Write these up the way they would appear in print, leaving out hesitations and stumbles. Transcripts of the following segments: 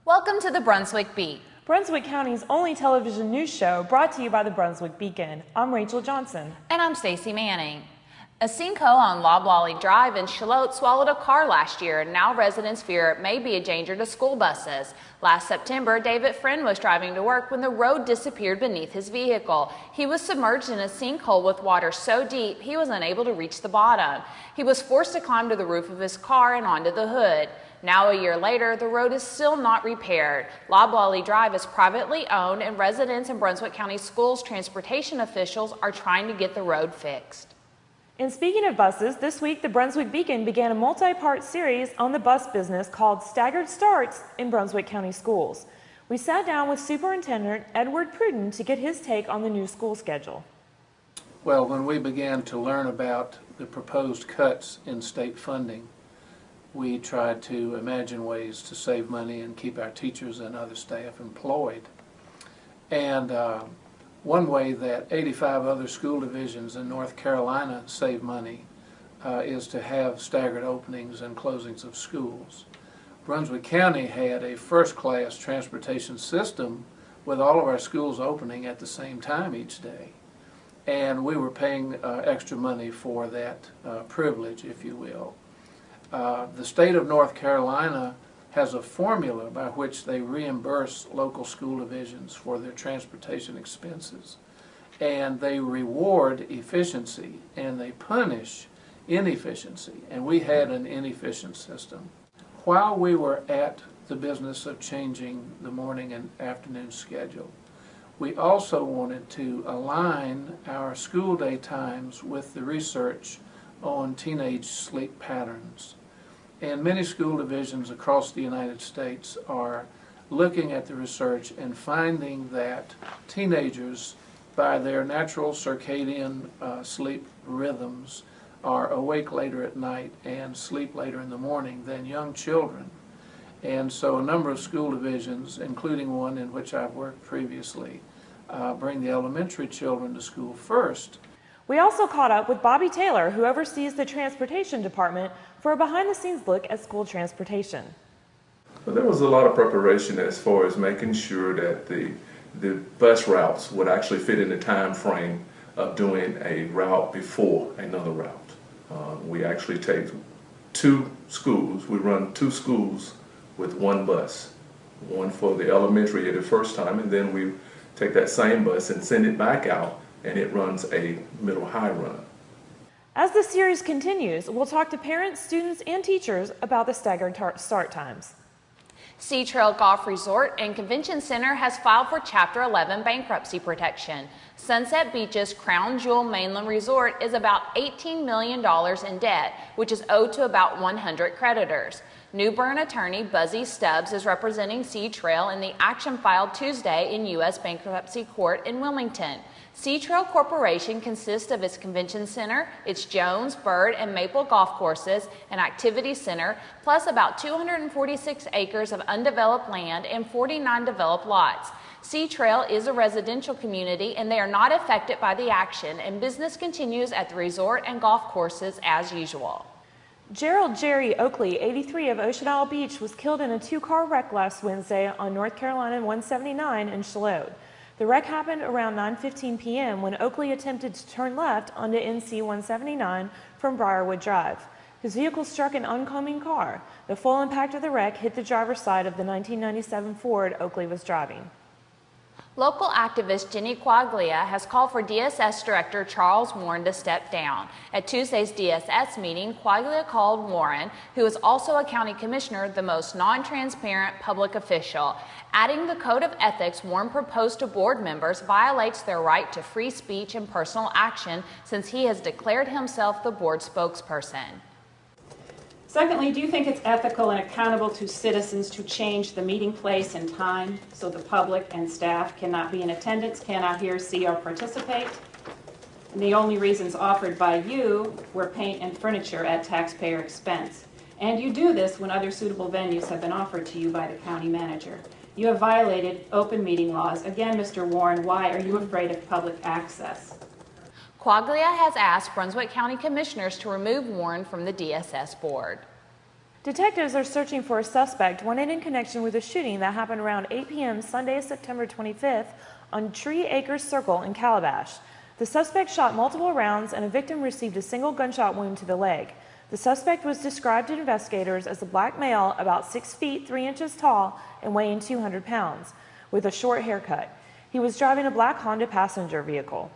Welcome to the Brunswick Beat, Brunswick County's only television news show brought to you by the Brunswick Beacon. I'm Rachel Johnson. And I'm Stacy Manning. A sinkhole on Loblolly Drive in Charlotte swallowed a car last year, and now residents fear it may be a danger to school buses. Last September, David Friend was driving to work when the road disappeared beneath his vehicle. He was submerged in a sinkhole with water so deep he was unable to reach the bottom. He was forced to climb to the roof of his car and onto the hood. Now, a year later, the road is still not repaired. Loblolly Drive is privately owned, and residents and Brunswick County Schools transportation officials are trying to get the road fixed. And speaking of buses, this week the Brunswick Beacon began a multi-part series on the bus business called Staggered Starts in Brunswick County Schools. We sat down with Superintendent Edward Pruden to get his take on the new school schedule. Well, when we began to learn about the proposed cuts in state funding, we tried to imagine ways to save money and keep our teachers and other staff employed. And one way that 85 other school divisions in North Carolina save money is to have staggered openings and closings of schools. Brunswick County had a first-class transportation system with all of our schools opening at the same time each day. And we were paying extra money for that privilege, if you will. The state of North Carolina has a formula by which they reimburse local school divisions for their transportation expenses. And they reward efficiency and they punish inefficiency. And we had an inefficient system. While we were at the business of changing the morning and afternoon schedule, we also wanted to align our school day times with the research on teenage sleep patterns. And many school divisions across the United States are looking at the research and finding that teenagers, by their natural circadian sleep rhythms, are awake later at night and sleep later in the morning than young children. And so a number of school divisions, including one in which I've worked previously, bring the elementary children to school first. We also caught up with Bobby Taylor, who oversees the transportation department, for a behind-the-scenes look at school transportation. Well, there was a lot of preparation as far as making sure that the bus routes would actually fit in the time frame of doing a route before another route. We actually take two schools. We run two schools with one bus, one for the elementary at the first time, and then we take that same bus and send it back out, and it runs a middle high run. As the series continues, we'll talk to parents, students, and teachers about the staggered start times. Sea Trail Golf Resort and Convention Center has filed for Chapter 11 bankruptcy protection. Sunset Beach's Crown Jewel Mainland Resort is about $18 million in debt, which is owed to about 100 creditors. New Bern attorney Buzzy Stubbs is representing Sea Trail in the action filed Tuesday in U.S. Bankruptcy Court in Wilmington. Sea Trail Corporation consists of its convention center, its Jones, Bird, and Maple golf courses, an activity center, plus about 246 acres of undeveloped land and 49 developed lots. Sea Trail is a residential community and they are not affected by the action, and business continues at the resort and golf courses as usual. Gerald Jerry Oakley, 83, of Ocean Isle Beach, was killed in a two-car wreck last Wednesday on North Carolina 179 in Charlotte. The wreck happened around 9:15 p.m. when Oakley attempted to turn left onto NC 179 from Briarwood Drive. His vehicle struck an oncoming car. The full impact of the wreck hit the driver's side of the 1997 Ford Oakley was driving. Local activist Jenny Quaglia has called for DSS Director Charles Warren to step down. At Tuesday's DSS meeting, Quaglia called Warren, who is also a county commissioner, the most non-transparent public official. Adding the code of ethics Warren proposed to board members violates their right to free speech and personal action, since he has declared himself the board spokesperson. Secondly, do you think it's ethical and accountable to citizens to change the meeting place and time so the public and staff cannot be in attendance, cannot hear, see, or participate? And the only reasons offered by you were paint and furniture at taxpayer expense. And you do this when other suitable venues have been offered to you by the county manager. You have violated open meeting laws. Again, Mr. Warren, why are you afraid of public access? Quaglia has asked Brunswick County Commissioners to remove Warren from the DSS board. Detectives are searching for a suspect wanted in connection with a shooting that happened around 8 p.m. Sunday, September 25th on Tree Acres Circle in Calabash. The suspect shot multiple rounds and a victim received a single gunshot wound to the leg. The suspect was described to investigators as a black male about 6 feet 3 inches tall and weighing 200 pounds, with a short haircut. He was driving a black Honda passenger vehicle.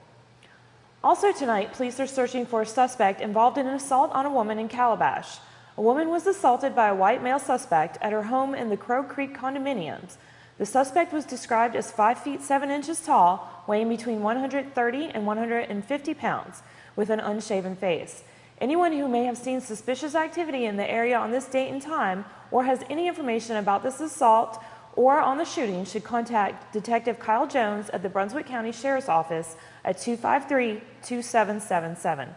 Also tonight, police are searching for a suspect involved in an assault on a woman in Calabash. A woman was assaulted by a white male suspect at her home in the Crow Creek condominiums. The suspect was described as 5 feet 7 inches tall, weighing between 130 and 150 pounds, with an unshaven face. Anyone who may have seen suspicious activity in the area on this date and time or has any information about this assault or on the shooting should contact Detective Kyle Jones at the Brunswick County Sheriff's Office at 253-2777.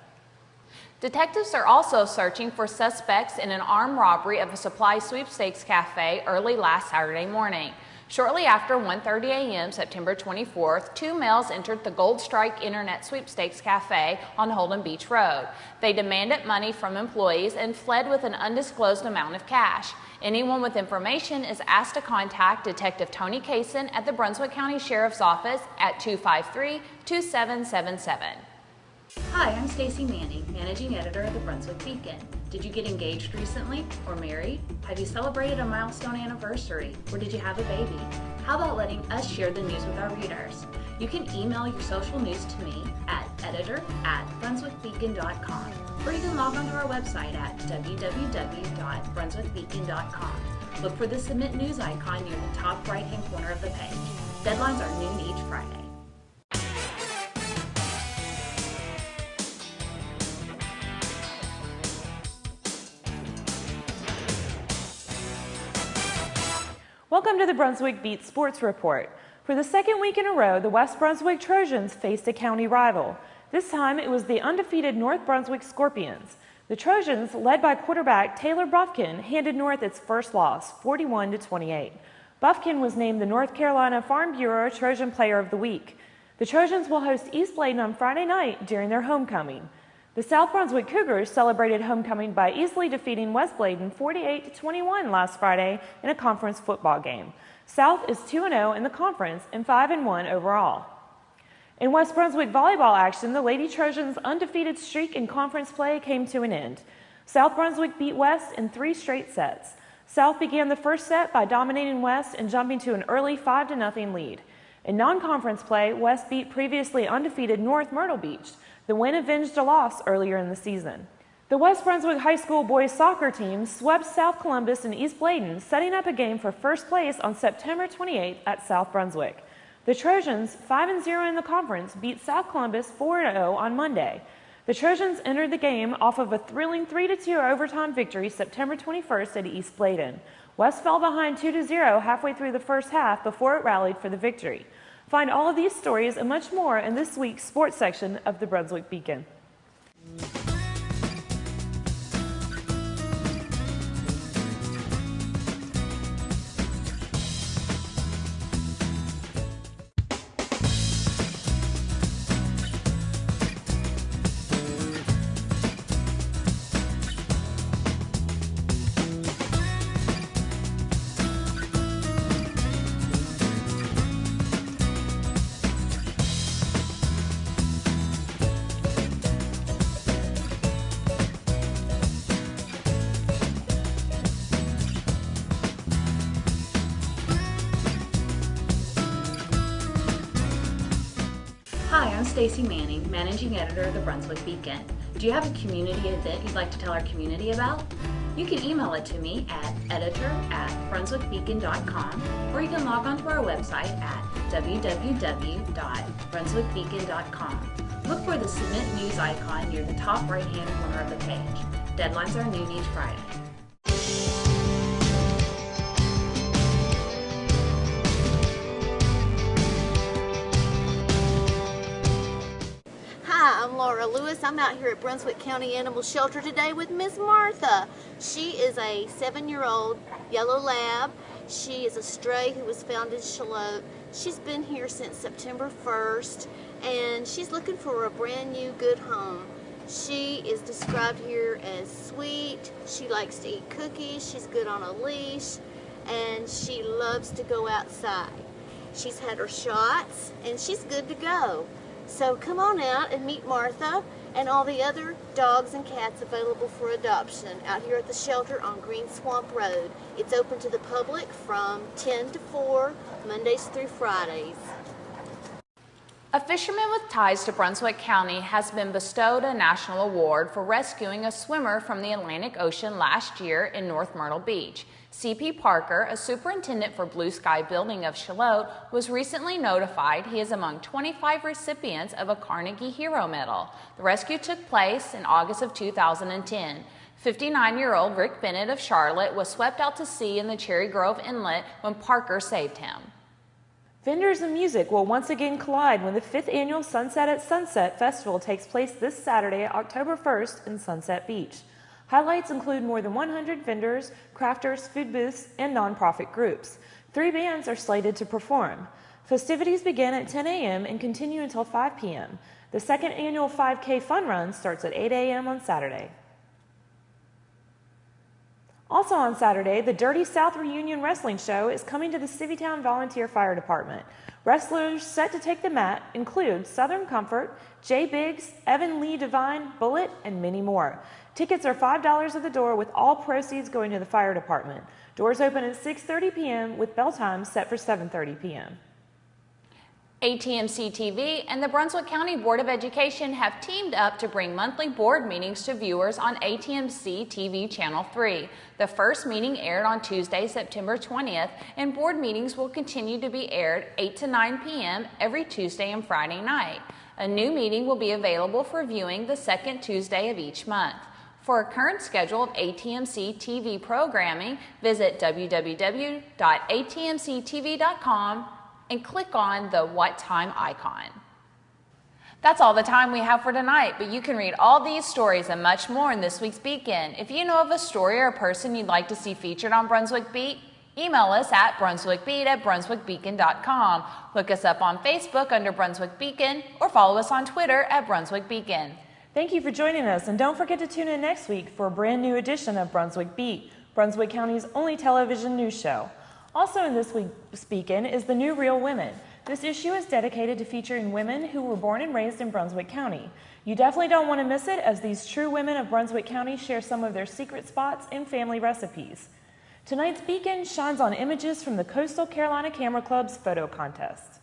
Detectives are also searching for suspects in an armed robbery of a supply sweepstakes cafe early last Saturday morning. Shortly after 1:30 a.m. September 24th, two males entered the Gold Strike Internet Sweepstakes Cafe on Holden Beach Road. They demanded money from employees and fled with an undisclosed amount of cash. Anyone with information is asked to contact Detective Tony Kaysen at the Brunswick County Sheriff's Office at 253-2777. Hi, I'm Stacy Manning, Managing Editor of the Brunswick Beacon. Did you get engaged recently or married? Have you celebrated a milestone anniversary or did you have a baby? How about letting us share the news with our readers? You can email your social news to me at editor@brunswickbeacon.com or you can log on to our website at www.brunswickbeacon.com. Look for the Submit News icon near the top right-hand corner of the page. Deadlines are noon each Friday. Welcome to the Brunswick Beat Sports Report. For the second week in a row, the West Brunswick Trojans faced a county rival. This time, it was the undefeated North Brunswick Scorpions. The Trojans, led by quarterback Taylor Buffkin, handed North its first loss, 41-28. Buffkin was named the North Carolina Farm Bureau Trojan Player of the Week. The Trojans will host East Bladen on Friday night during their homecoming. The South Brunswick Cougars celebrated homecoming by easily defeating West Bladen 48-21 last Friday in a conference football game. South is 2-0 in the conference and 5-1 overall. In West Brunswick volleyball action, the Lady Trojans' undefeated streak in conference play came to an end. South Brunswick beat West in 3 straight sets. South began the first set by dominating West and jumping to an early 5-0 lead. In non-conference play, West beat previously undefeated North Myrtle Beach. The win avenged a loss earlier in the season. The West Brunswick High School boys soccer team swept South Columbus and East Bladen, setting up a game for first place on September 28th at South Brunswick. The Trojans, 5-0 in the conference, beat South Columbus 4-0 on Monday. The Trojans entered the game off of a thrilling 3-2 overtime victory September 21st at East Bladen. West fell behind 2-0 halfway through the first half before it rallied for the victory. Find all of these stories and much more in this week's sports section of the Brunswick Beacon. Hi, I'm Stacy Manning, Managing Editor of the Brunswick Beacon. Do you have a community event you'd like to tell our community about? You can email it to me at editor@brunswickbeacon.com or you can log on to our website at www.brunswickbeacon.com. Look for the Submit News icon near the top right-hand corner of the page. Deadlines are noon each Friday. Hi, I'm Laura Lewis. I'm out here at Brunswick County Animal Shelter today with Miss Martha. She is a 7-year-old yellow lab. She is a stray who was found in Charlotte. She's been here since September 1st, and she's looking for a brand new good home. She is described here as sweet. She likes to eat cookies. She's good on a leash, and she loves to go outside. She's had her shots, and she's good to go. So come on out and meet Martha and all the other dogs and cats available for adoption out here at the shelter on Green Swamp Road. It's open to the public from 10 to 4, Mondays through Fridays. A fisherman with ties to Brunswick County has been bestowed a national award for rescuing a swimmer from the Atlantic Ocean last year in North Myrtle Beach. C.P. Parker, a superintendent for Blue Sky Building of Charlotte, was recently notified he is among 25 recipients of a Carnegie Hero Medal. The rescue took place in August of 2010. 59-year-old Rick Bennett of Charlotte was swept out to sea in the Cherry Grove Inlet when Parker saved him. Vendors and music will once again collide when the 5th annual Sunset at Sunset Festival takes place this Saturday, October 1st in Sunset Beach. Highlights include more than 100 vendors, crafters, food booths, and nonprofit groups. 3 bands are slated to perform. Festivities begin at 10 a.m. and continue until 5 p.m. The 2nd annual 5K Fun Run starts at 8 a.m. on Saturday. Also on Saturday, the Dirty South Reunion Wrestling Show is coming to the Civitan Volunteer Fire Department. Wrestlers set to take the mat include Southern Comfort, Jay Biggs, Evan Lee Devine, Bullet, and many more. Tickets are $5 at the door with all proceeds going to the fire department. Doors open at 6:30 p.m. with bell time set for 7:30 p.m. ATMC TV and the Brunswick County Board of Education have teamed up to bring monthly board meetings to viewers on ATMC TV Channel 3. The first meeting aired on Tuesday, September 20th, and board meetings will continue to be aired 8 to 9 p.m. every Tuesday and Friday night. A new meeting will be available for viewing the second Tuesday of each month. For a current schedule of ATMC TV programming, visit www.atmctv.com and click on the What Time icon. That's all the time we have for tonight, but you can read all these stories and much more in this week's Beacon. If you know of a story or a person you'd like to see featured on Brunswick Beat, email us at brunswickbeat@brunswickbeacon.com. Look us up on Facebook under Brunswick Beacon or follow us on Twitter at Brunswick Beacon. Thank you for joining us, and don't forget to tune in next week for a brand new edition of Brunswick Beat, Brunswick County's only television news show. Also in this week's Beacon is The New Real Women. This issue is dedicated to featuring women who were born and raised in Brunswick County. You definitely don't want to miss it, as these true women of Brunswick County share some of their secret spots and family recipes. Tonight's Beacon shines on images from the Coastal Carolina Camera Club's photo contest.